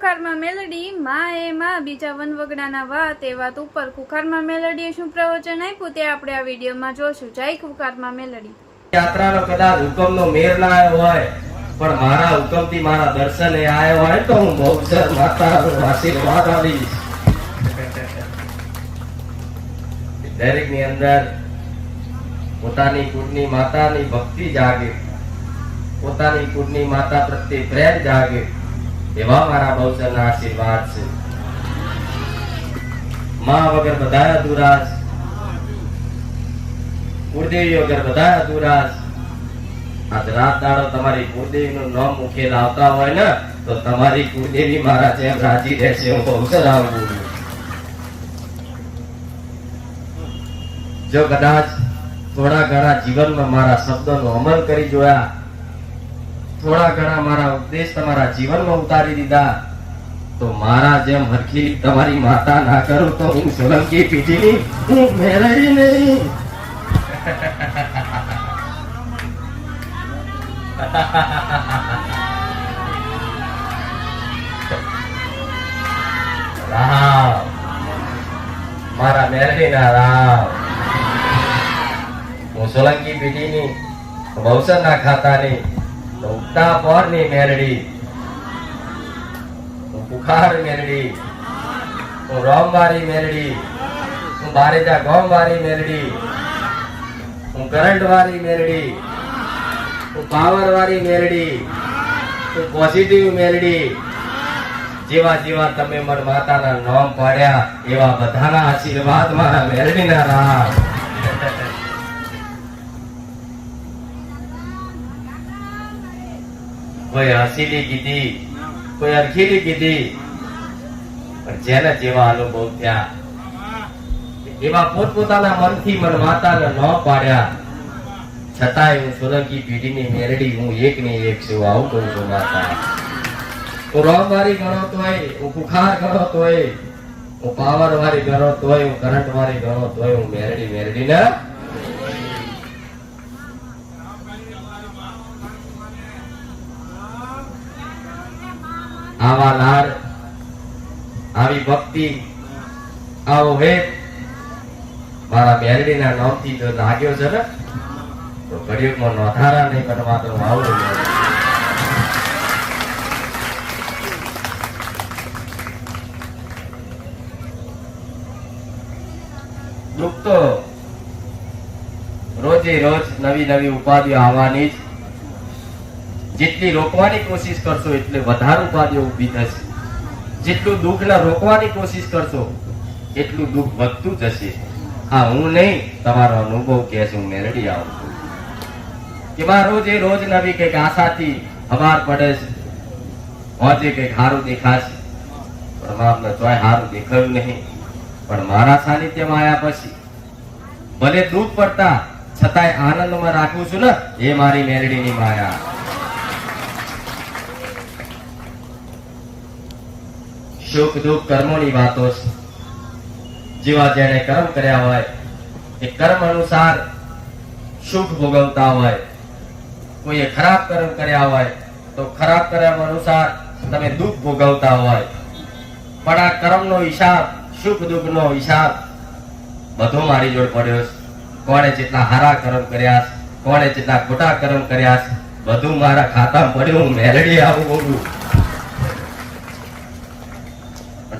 ખુખારમાં મેલડી માં એ માં બીજા વનવગડાના વાત એ વાત ઉપર ખુખારમાં મેલડીએ શું પ્રવચન આપ્યું તે આપણે આ વિડીયોમાં જોશું. જય ખુખારમાં મેલડી. યાત્રાનો કદાચ હુકમનો મેર ના આવ્યો હોય પણ મારા હુકમથી મારા દર્શને આવ્યો હોય તો હું બહુચર માતાનો આશીર્વાદ આપીશ. દરેકની અંદર પોતાની કુળની માતાની ભક્તિ જાગે, પોતાની કુળની માતા પ્રત્યે પ્રેમ જાગે, એવા મારા બહુચરના આશીર્વાદ છે. માં વગર બધા અધૂરા છે, કુળદેવી વગર બધા અધૂરા છે. આજ રાત દાડો તમારી કુળદેવીનું નામ મુખે લાવતા હોય ને તો તમારી કુળદેવી મારા જેમ રાજી રહેશે. હું બહુચર આવું. જો કદાચ થોડા ઘણા જીવનમાં મારા શબ્દોનો અમલ કરી જોયા, થોડા ઘણા મારા ઉપદેશ તમારા જીવનમાં ઉતારી દીધા તો મારા જેમ હરખી તમારી માતા ના કરું તો હું સોલંકી પીઠીની હું મેળવી નહીં. રામ મારા મેળવી ના રામ. હું સોલંકી પીઠીની બહુચરના ખાતાની ઉગતા પોરની મેલડી, હું બુખાર મેલડી, હું રોમવારી મેલડી, હું બારેજા ગોમવારી મેલડી, હું કરંટવારી મેલડી, હું પાવરવારી મેલડી, હું પોઝિટિવ મેલડી. જેવા જેવા તમે મને માતાના નામ પાડ્યા એવા બધાના આશીર્વાદ મારા મેલડીના રામ. કોઈ હસીલી કીધી, કોઈ અરખીલી કીધી, પણ જેને જેવા અનુભવ થયા એવા પોતપોતાના મનથી મન માતાને ન પાડ્યા છતાંય હું સોલંકી પીઢીની મેરડી, હું એક ને એક છું. આવું કહું છું માતા. હું રોમવારી ગણો તોય, હું કુખાર ગણો તોય, હું પાવર વાળી ગણો તોય, હું કરંટ વાળી ગણો તોય હું મેરડી મેરડી ને. આવા લાડ, આવી ભક્તિ, આવો વેદ મારા મેરડીના નામથી જો લાગ્યો છે ને તો ઘડીકમાં નોંધારા નહીં કરવા તો આવું. દુઃખ તો રોજે રોજ નવી નવી ઉપાધિઓ આવવાની જ. જેટલી રોકવાની કોશિશ કરશો એટલે વધારે ઉપાધિઓ ઊભી થશે. જેટલું દુઃખને રોકવાની કોશિશ કરશો એટલું દુઃખ વધતું જશે. હા, હું નહીં, તમારો અનુભવ કે છે. હું મેરડી આવું છું કે માં રોજે રોજ નવી કઈક આશાથી હવાર પડે છે, હોજે કઈક સારું દેખાશે. પરમાત્મા ચોય સારું દેખાયું નહીં, પણ મારા સાનિધ્યમાં આવ્યા પછી ભલે દુઃખ પડતા છતાંય આનંદમાં રાખું છું ને, એ મારી મેરડીની માયા. સુખ દુઃખ કર્મોની વાતો છે. જેવા જેને કર્મ કર્યા હોય એ કર્મ અનુસાર સુખ ભોગવતા હોય, કોઈએ ખરાબ કર્મ કર્યા હોય તો ખરાબ કર્મ અનુસાર તમે દુઃખ ભોગવતા હોય. પણ આ કર્મનો હિસાબ, સુખ દુઃખનો હિસાબ બધો મારી જોડે પડ્યો છે. કોણે જેટલા હારા કર્મ કર્યા છે, કોણે જેટલા ખોટા કર્મ કર્યા છે, બધું મારા ખાતામાં પડ્યું. હું મેલડી આવું બોલું.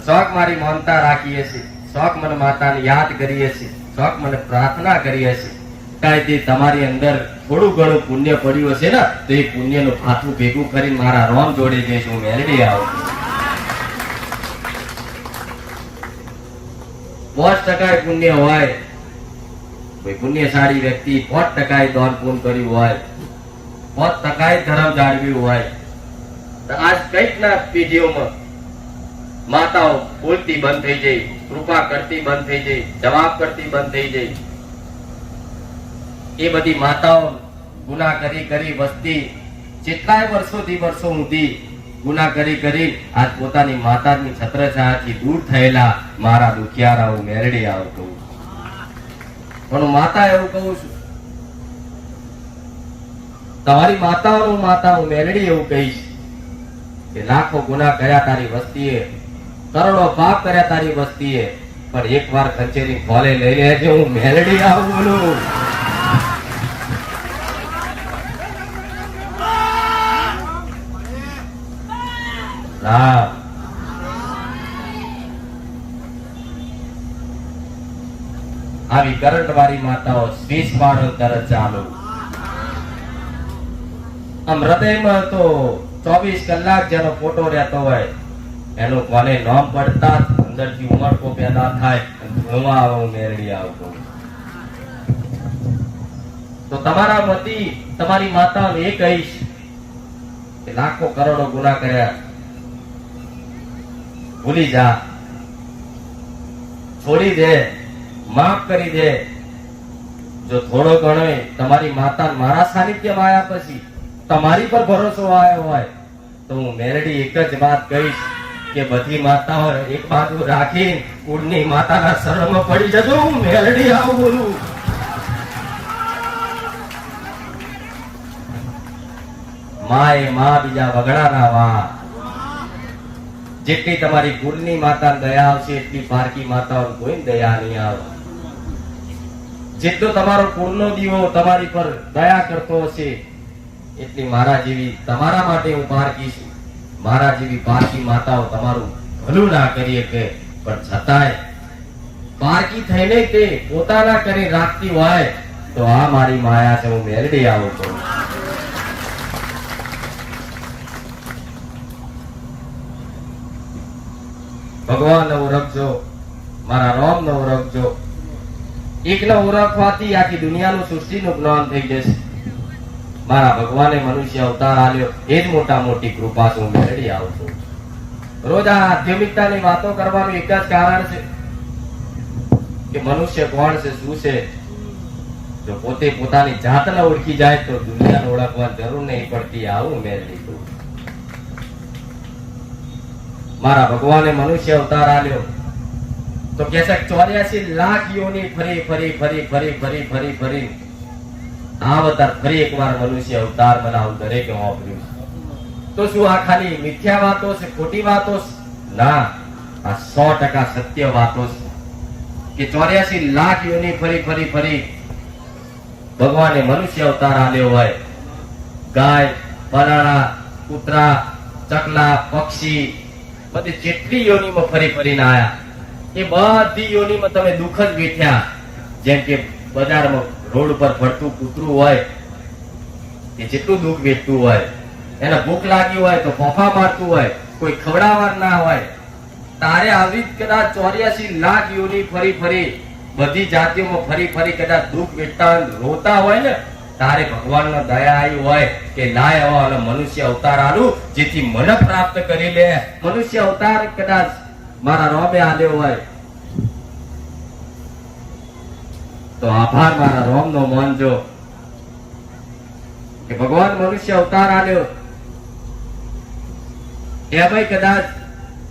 શોખ મારી મમતા રાખીએ છીએ, શોખ મને માતાને યાદ કરીએ છીએ, શોખ મને પ્રાર્થના કરીએ છીએ. કાંઈ તમારી અંદર થોડું ઘણું પુણ્ય પડ્યું હશે ને તો એ પુણ્યનું પાછું ભેગું કરીને મારા રોમ જોડી દઈશ. હું મેલડી આવું. 5% પુણ્ય હોય, કોઈ પુણ્યશાળી વ્યક્તિ 5% દાન પૂર્ણ કર્યું હોય, 5% ધર્મ જાળવ્યું હોય તો આજ કઈક ના પેઢીઓમાં માતાઓ બોલતી બંધ થઈ જાય, કૃપા કરતી બંધ થઈ જાય, જવાબ કરતી બંધ થઈ જાય. એ બધી માતાઓ ગુના કરી કરી વસ્તી જેટલાય વર્ષોથી વર્ષો સુધી ગુના કરી કરી આજ પોતાની માતાની છત્રછાયાથી દૂર થયેલા મારા દુખિયારા હું મેરડી આવું કહું. પણ હું માતા એવું કહું છું, તમારી માતાઓનું માતા હું મેલડી એવું કહીશ કે લાખો ગુના કર્યા તારી વસ્તીએ, કરોડો પાપ કર્યા તારી વસ્તીએ, પણ એકવાર કચેરી ખોલે લઈ લેજે, હું મેલડી આવું બોલું. રામ આવી કરંટ વાળી માતાઓ સ્વીચ પાડો તરત ચાલુ. આમ હૃદયમાં તો 24 કલાક જેનો ફોટો રહેતો હોય એનું કોને નામ પડતા અંદરથી ઉમળકો પેદા થાય, હું આવું મેરડી આવું. તો તમારા વતી તમારી માતાને એ કહીશ કે લાખો કરોડો ગુના કર્યા, ભૂલી જા, છોડી દે, માફ કરી દે. જો થોડો ઘણો તમારી માતા મારા સાનિધ્યમાં આવ્યા પછી તમારી પર ભરોસો આવ્યો હોય તો હું મેરડી એક જ વાત કહીશ કે બધી માતાઓ એક બાજુ રાખી કુળની માતાના શરણમાં પડી જજો, હું મેરડી આવું બોલું. માં એ માં, બીજા વગડાના વા. જેટલી તમારી કુળની માતા દયા આવશે એટલી પારકી માતાઓ કોઈ દયા નહીં આવે. જેટલો તમારો કુળનો દીવો તમારી પર દયા કરતો હશે એટલી મારા જેવી તમારા માટે હું પારકી છું. મારા જેવી પારકી માતાઓ તમારું ભલું ના કરી શકે, પણ છતાંય પારકી થઈને તે પોતાના કરી રાખતી હોય તો આ મારી માયા છે, હું મેરડી આવું છું. ભગવાન ઓળખજો, મારા રામ ને ઓળખજો. એકને ઓળખવાથી આખી દુનિયાનું સૃષ્ટિનું જ્ઞાન થઈ જશે. મારા ભગવાને મનુષ્ય અવતાર આલ્યો એ જ મોટા મોટી કૃપા છે, હું મેળવી આવું છું. રોજ આ આધ્યાત્મિકતાની વાતો કરવાનું એક જ કારણ છે કે મનુષ્ય કોણ છે, શું છે. જો પોતે પોતાની જાતને ઓળખી જાય તો દુનિયાને ઓળખવાની જરૂર નહીં પડતી. આવું મેળવી છું. મારા ભગવાને મનુષ્ય અવતાર આલ્યો તો કે 84 લાખ યોની ફરી ફરી ફરી ફરી ફરી ફરી ફરી આ અવતાર ફરી એકવાર મનુષ્ય અવતાર બનાવું દરેકે વાપર્યું. તો શું આ ખાલી મિથ્યા વાતો છે, ખોટી વાતો છે? ના, આ 100% સત્ય વાતો છે કે 84 લાખ યોની ફરી ફરી ફરી ભગવાને મનુષ્ય અવતાર આલ્યો હોય. ગાય, બરાડા, કૂતરા, ચકલા, પક્ષી, બધી જેટલી યોનીમાં ફરી ફરીને આયા એ બધી યોનીમાં તમે દુઃખ જ વેઠ્યા. જેમ કે બજારમાં રોડ પર ફરતું કૂતરું હોય એ જેટલું દુઃખ વેઠતું હોય, એને ભૂખ લાગી હોય તો ફોફા મારતું હોય, કોઈ ખવડાવવા ના હોય, તારે આવી કદાચ 84 લાખ યોની ફરી ફરી બધી જાતિઓમાં ફરી ફરી કદાચ દુઃખ વેઠતા રોતા હોય ને, તારે ભગવાનનો દયા આવી હોય કે લાય અને મનુષ્ય અવતાર આલું જેથી મને પ્રાપ્ત કરી લે. મનુષ્ય અવતાર કદાચ મારા રોમે આલ્યો હોય તો આભાર મારા રોમ નો માનજો કે ભગવાન મનુષ્ય અવતાર આલ્યો. એમાં કદાચ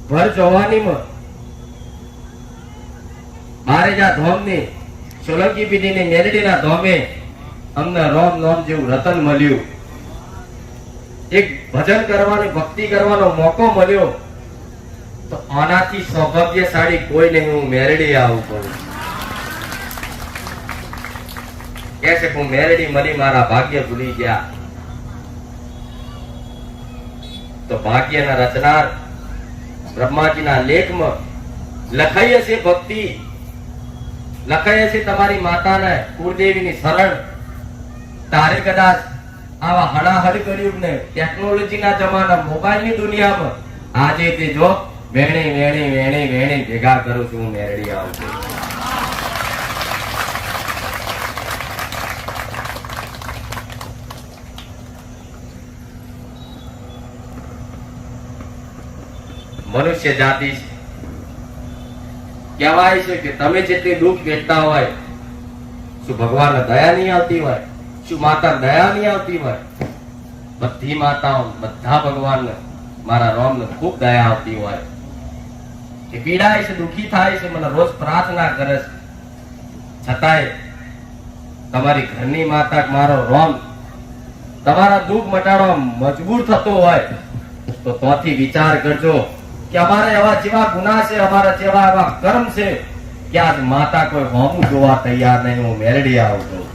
ભર જવાનીમાં મારેજા ધોમની સોલંકી પીઢીની મેરડીના ધોમે અમને રોમ નોમ જેવું રતન મળ્યું, એક ભજન કરવાનો, ભક્તિ કરવાનો મોકો મળ્યો, તો આનાથી સૌભાગ્યશાળી કોઈ નહીં, હું મેરડી આવું છું. કે છે હું મેરડી મળી મારા ભાગ્ય ભૂલી ગયા. તો ભાગ્યના રચનાર બ્રહ્માજીના લેખમાં લખાઈ હશે ભક્તિ, લખાઈ હશે તમારી માતાને કુળદેવીની શરણ. તારે કદાચ આવા હડાહડ કર્યું ને ટેકનોલોજીના જમાના મોબાઈલની દુનિયામાં આજે તે જો વેણી વેણી વેણી વેણી ભેગા કરું છું, મેરડી આવું છું. મનુષ્ય જાતિ કહેવાય છે કે તમે જેટલી દુઃખ વેઠતા હોય, શું ભગવાન દયા નહીં આવતી હોય? શું માતા દયા નહીં આવતી હોય? બધી માતાઓ, બધા ભગવાન મારા રામ ને ખૂબ દયા આવતી હોય કે પીડાય છે, દુઃખી થાય છે, મને રોજ પ્રાર્થના કરે છે, છતાંય તમારી ઘરની માતા મારો રામ તમારા દુઃખ મટાડવા મજબૂર થતો હોય તો તોથી વિચાર કરજો કે અમારે એવા જેવા ગુનાહ છે, અમારા જેવા એવા કર્મ છે કે આજ માતા કોઈ હોમું જોવા તૈયાર નહીં, હું મેલડી આવું છું.